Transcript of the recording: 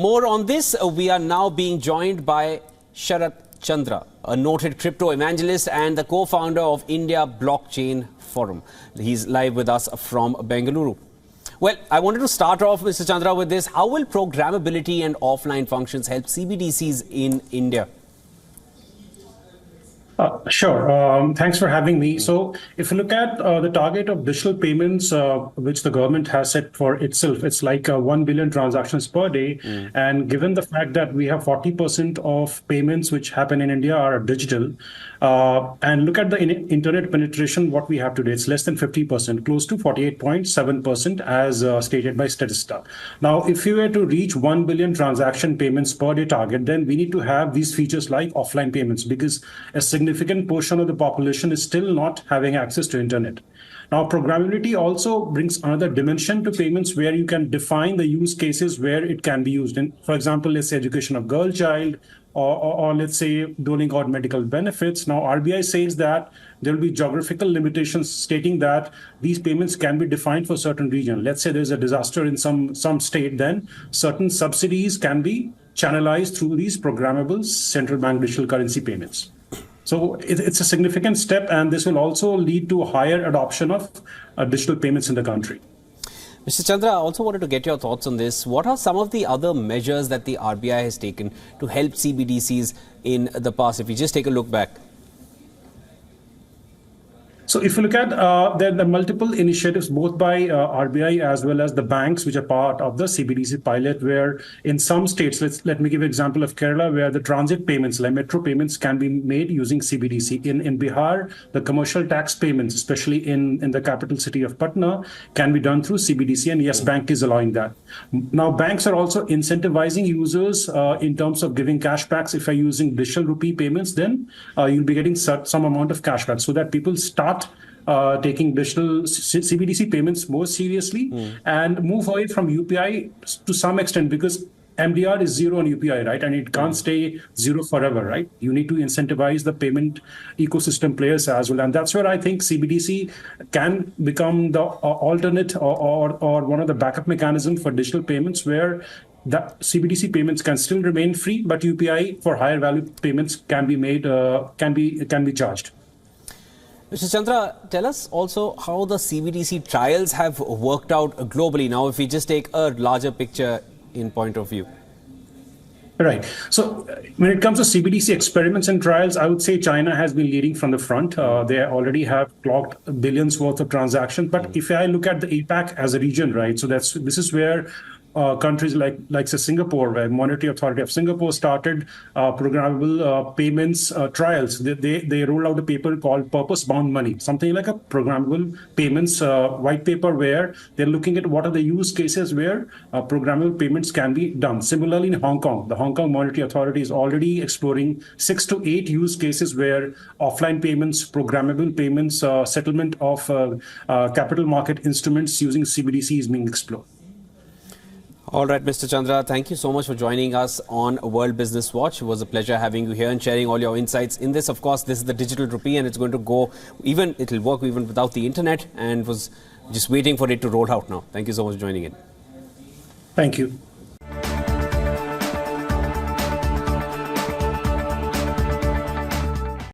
For more on this, we are now being joined by Sharat Chandra, a noted crypto evangelist and the co-founder of India Blockchain Forum. He's live with us from Bengaluru. Well, I wanted to start off, Mr. Chandra, with this. How will programmability and offline functions help CBDCs in India? Sure. Thanks for having me. So if you look at the target of digital payments, which the government has set for itself, it's like 1 billion transactions per day. And given the fact that we have 40% of payments which happen in India are digital, and look at the internet penetration, what we have today, it's less than 50%, close to 48.7% as stated by Statista. Now, if you were to reach 1 billion transaction payments per day target, then we need to have these features like offline payments, because a significant portion of the population is still not having access to internet. Now, programmability also brings another dimension to payments where you can define the use cases where it can be used. And for example, let's say education of girl child, or let's say doling out medical benefits. Now, RBI says that there will be geographical limitations stating that these payments can be defined for certain region. Let's say there's a disaster in some state, then certain subsidies can be channelized through these programmable central bank digital currency payments. So it's a significant step, and this will also lead to higher adoption of digital payments in the country. Mr. Chandra, I also wanted to get your thoughts on this. What are some of the other measures that the RBI has taken to help CBDCs in the past? If we just take a look back. So if you look at there are multiple initiatives, both by RBI as well as the banks, which are part of the CBDC pilot, where in some states, let me give an example of Kerala, where the transit payments, like metro payments, can be made using CBDC. In Bihar, the commercial tax payments, especially in the capital city of Patna, can be done through CBDC, and Yes Bank is allowing that. Now, banks are also incentivizing users in terms of giving cashbacks. If you're using digital rupee payments, then you'll be getting some amount of cashback, so that people start taking digital CBDC payments more seriously and move away from UPI to some extent, because MDR is zero on UPI, right? And it can't stay zero forever, right? You need to incentivize the payment ecosystem players as well. And that's where I think CBDC can become the alternate or one of the backup mechanisms for digital payments, where the CBDC payments can still remain free, but UPI for higher value payments can be made, can be charged. Mr. Chandra, tell us also how the CBDC trials have worked out globally. Now, if we just take a larger picture in point of view. Right. So when it comes to CBDC experiments and trials, I would say China has been leading from the front. They already have clocked billions worth of transactions. But if I look at the APAC as a region, right, so this is where countries like say Singapore, where Monetary Authority of Singapore started programmable payments trials. They rolled out a paper called Purpose-Bound Money, something like a programmable payments white paper, where they're looking at what are the use cases where programmable payments can be done. Similarly, in Hong Kong, the Hong Kong Monetary Authority is already exploring 6 to 8 use cases where offline payments, programmable payments, settlement of capital market instruments using CBDC is being explored. All right, Mr. Chandra, thank you so much for joining us on World Business Watch. It was a pleasure having you here and sharing all your insights in this. Of course, this is the digital rupee, and it's going to go it'll work even without the internet, and was just waiting for it to roll out now. Thank you so much for joining in. Thank you.